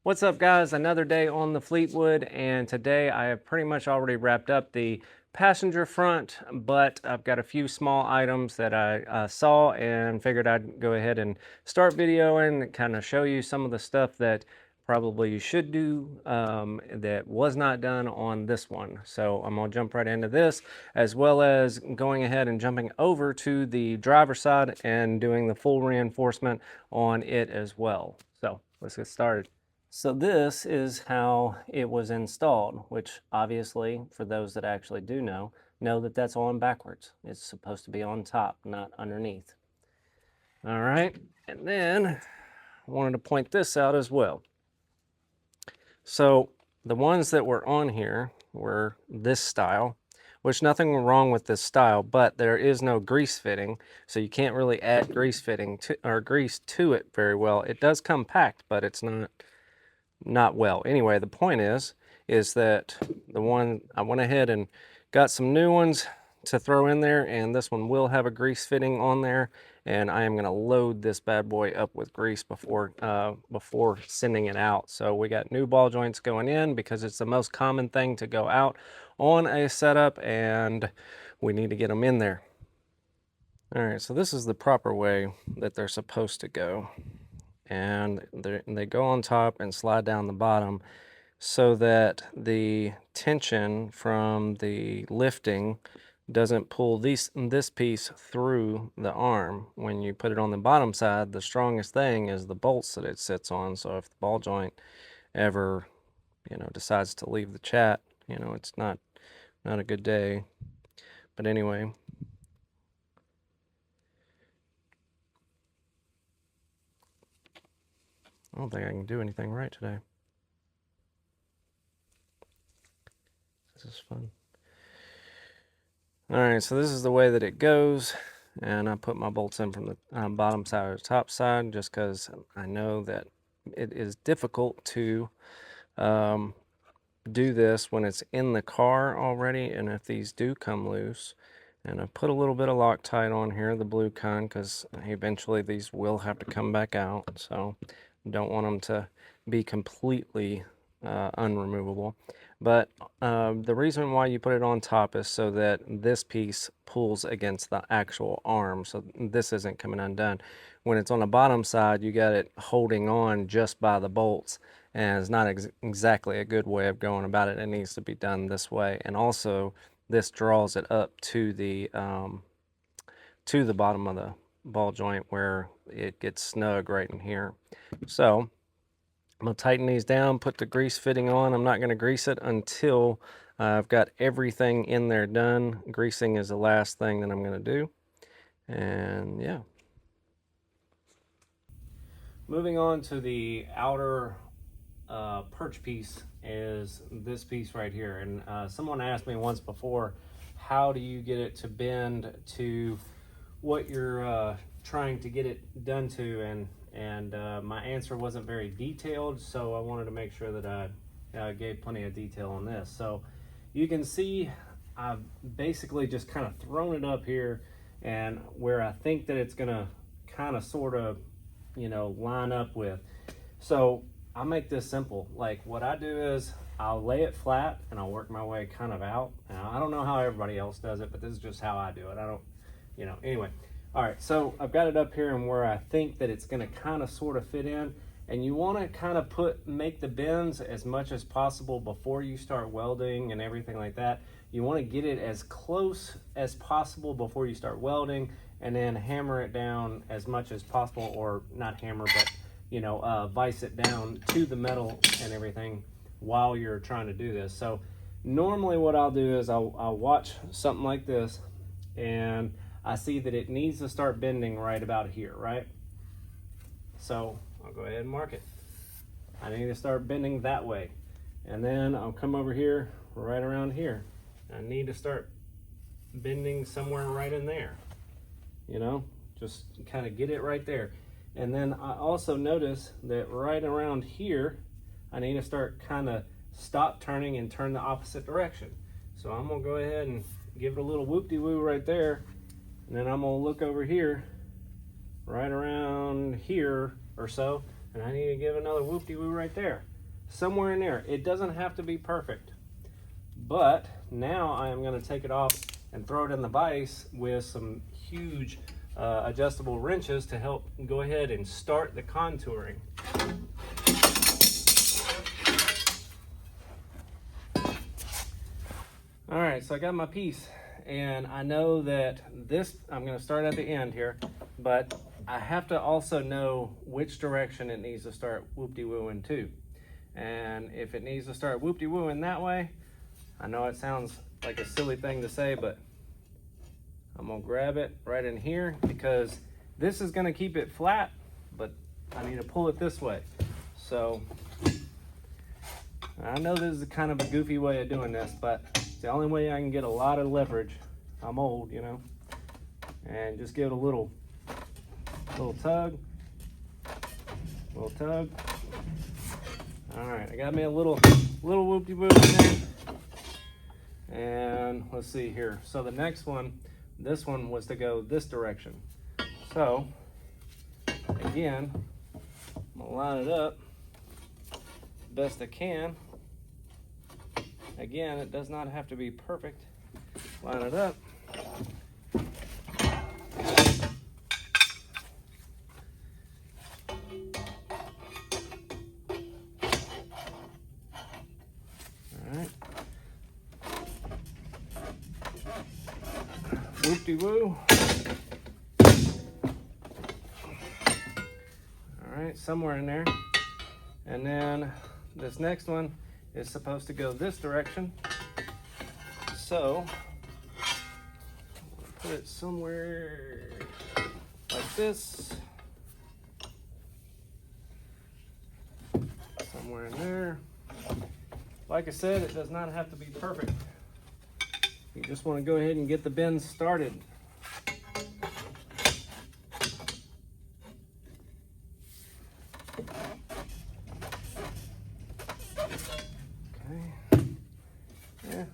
What's up, guys? Another day on the Fleetwood, and today I have pretty much already wrapped up the passenger front, but I've got a few small items that I saw and figured I'd go ahead and start videoing and kind of show you some of the stuff that probably you should do that was not done on this one. So I'm gonna jump right into this, as well as going ahead and jumping over to the driver's side and doing the full reinforcement on it as well. So let's get started. So this is how it was installed, which obviously, for those that actually do know that that's on backwards. It's supposed to be on top, not underneath. All right, and then I wanted to point this out as well. So the ones that were on here were this style, which nothing wrong with this style, but there is no grease fitting, so you can't really add grease fitting to, or grease to it very well. It does come packed, but it's not well. Anyway, the point is that the one I went ahead and got some new ones to throw in there, and this one will have a grease fitting on there, and I am going to load this bad boy up with grease before sending it out. So we got new ball joints going in because it's the most common thing to go out on a setup, and we need to get them in there. All right, so this is the proper way that they're supposed to go. And they go on top and slide down the bottom so that the tension from the lifting doesn't pull this piece through the arm. When you put it on the bottom side, the strongest thing is the bolts that it sits on. So if the ball joint ever, decides to leave the chat, it's not a good day. But anyway, I don't think I can do anything right today. This is fun. All right, so this is the way that it goes. And I put my bolts in from the bottom side or the top side just because I know that it is difficult to do this when it's in the car already. And if these do come loose, and I put a little bit of Loctite on here, the blue kind, because eventually these will have to come back out. So don't want them to be completely unremovable. But the reason why you put it on top is so that this piece pulls against the actual arm, so this isn't coming undone. When it's on the bottom side, you got it holding on just by the bolts, and it's not exactly a good way of going about it. It needs to be done this way, and also this draws it up to the bottom of the ball joint where it gets snug right in here. So I'm going to tighten these down, put the grease fitting on. I'm not going to grease it until I've got everything in there done. Greasing is the last thing that I'm going to do. And yeah. Moving on to the outer perch piece is this piece right here. And someone asked me once before, how do you get it to bend to what you're trying to get it done to? And my answer wasn't very detailed, so I wanted to make sure that I gave plenty of detail on this. So you can see I've basically just kind of thrown it up here, and where I think that it's gonna kind of sort of line up with. So I'll make this simple. Like, what I do is I'll lay it flat and I'll work my way kind of out. Now, I don't know how everybody else does it, but this is just how I do it. I don't, anyway. All right, so I've got it up here and where I think that it's gonna kind of sort of fit in, and you wanna kind of make the bends as much as possible before you start welding and everything like that. You wanna get it as close as possible before you start welding, and then hammer it down as much as possible, or not hammer, but vise it down to the metal and everything while you're trying to do this. So normally what I'll do is I'll watch something like this, and I see that it needs to start bending right about here, right? So I'll go ahead and mark it. I need to start bending that way. And then I'll come over here, right around here. I need to start bending somewhere right in there. Just kind of get it right there. And then I also notice that right around here, I need to start kind of stop turning and turn the opposite direction. So I'm gonna go ahead and give it a little whoop-de-woo right there. And then I'm gonna look over here, right around here or so, and I need to give another whoop-de-woo right there. somewhere in there. It doesn't have to be perfect, but now I am going to take it off and throw it in the vise with some huge adjustable wrenches to help go ahead and start the contouring. All right, so I got my piece, and I know that this, I'm going to start at the end here, but I have to also know which direction it needs to start whoop-de-wooing to. And if it needs to start whoop-de-wooing that way, I know it sounds like a silly thing to say, but I'm gonna grab it right in here because this is gonna keep it flat, but I need to pull it this way. So I know this is kind of a goofy way of doing this, but it's the only way I can get a lot of leverage. I'm old, you know, and just give it a little tug, little tug. All right, I got me a little whoop-de-whoop in there. And let's see here. So the next one, this one was to go this direction. So again, I'm gonna line it up best I can. Again, it does not have to be perfect. Line it up. Whoop-de-woo. All right, somewhere in there. And then this next one is supposed to go this direction. So put it somewhere like this. Somewhere in there. Like I said, it does not have to be perfect. You just want to go ahead and get the bend started. Okay. Yeah,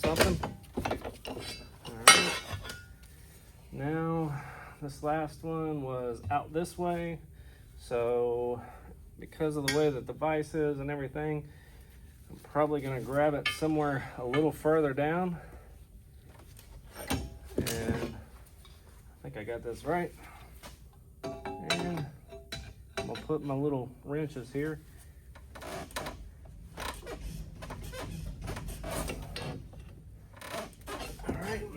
something. All right. Now, this last one was out this way. So, because of the way that the vise is and everything, I'm probably going to grab it somewhere a little further down. And I think I got this right. And I'm going to put my little wrenches here. All right.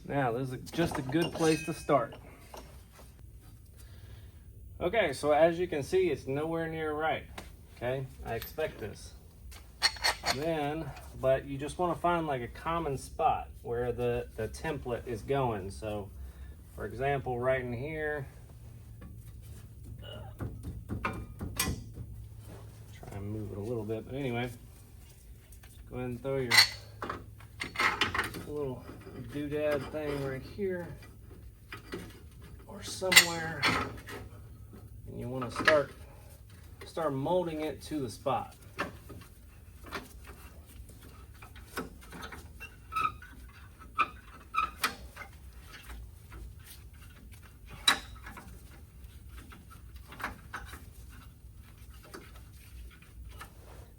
Now, this is just a good place to start. Okay, so as you can see, it's nowhere near right. Okay, I expect this. Then, but you just want to find like a common spot where the template is going. So, for example, right in here, try and move it a little bit, but anyway, go ahead and throw your little doodad thing right here or somewhere, and you want to start molding it to the spot.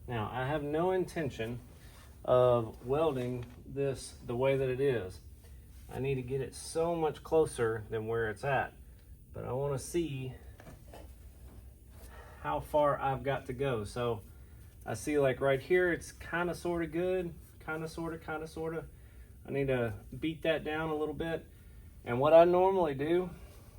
Now, I have no intention of welding this the way that it is. I need to get it so much closer than where it's at, but I want to see how far I've got to go. So I see like right here, it's kind of sort of good, kind of sort of. I need to beat that down a little bit. And what I normally do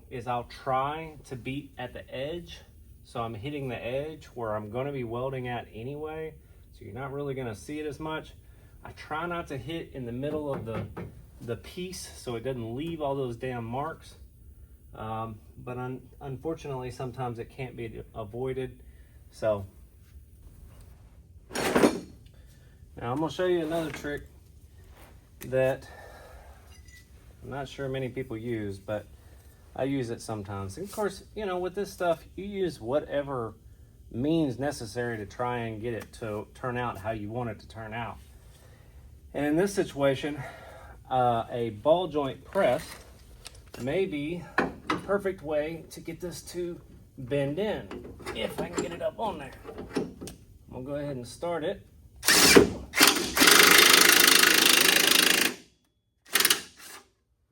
is I'll try to beat at the edge. So I'm hitting the edge where I'm going to be welding at anyway. So you're not really going to see it as much. I try not to hit in the middle of the piece so it doesn't leave all those damn marks. But unfortunately, sometimes it can't be avoided. So now I'm going to show you another trick that I'm not sure many people use, but I use it sometimes. And of course, you know, with this stuff, you use whatever means necessary to try and get it to turn out how you want it to turn out. And in this situation, a ball joint press may be the perfect way to get this to bend in, if I can get it up on there. I'm gonna go ahead and start it.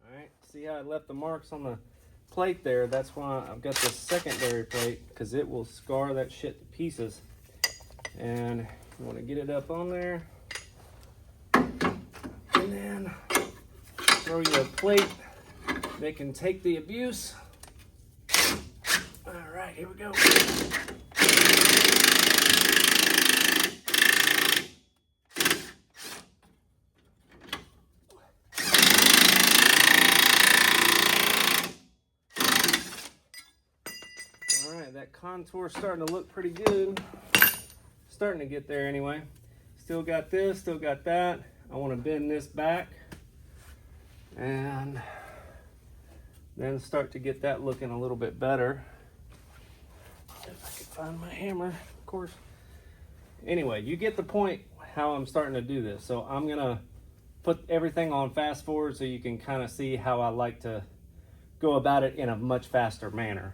All right, see how I left the marks on the plate there? That's why I've got this secondary plate, because it will scar that shit to pieces. And you want to get it up on there, and then throw you a plate that can take the abuse. All right, here we go. All right, that contour's starting to look pretty good. Starting to get there anyway. Still got this, still got that. I want to bend this back and then start to get that looking a little bit better. If I can find my hammer, of course. Anyway, you get the point how I'm starting to do this. So I'm gonna put everything on fast forward so you can kind of see how I like to go about it in a much faster manner.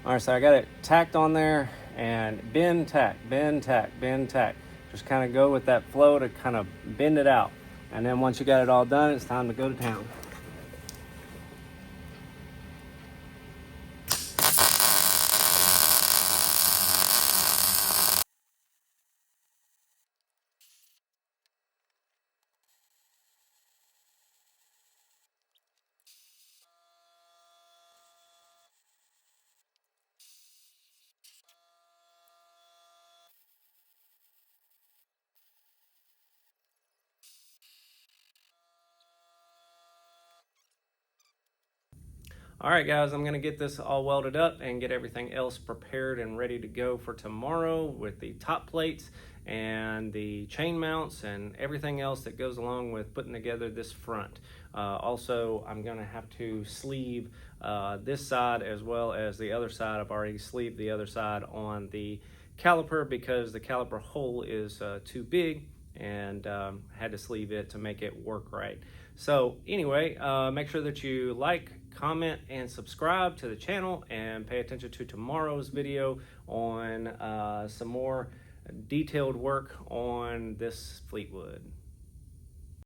All right, so I got it tacked on there, and bend, tack, bend, tack, bend, tack. Just kind of go with that flow to kind of bend it out. And then once you got it all done, it's time to go to town. All right, guys, I'm gonna get this all welded up and get everything else prepared and ready to go for tomorrow with the top plates and the chain mounts and everything else that goes along with putting together this front. Also, I'm gonna have to sleeve this side as well as the other side. I've already sleeved the other side on the caliper because the caliper hole is too big, and had to sleeve it to make it work right. So anyway, make sure that you like, comment, and subscribe to the channel, and pay attention to tomorrow's video on some more detailed work on this Fleetwood.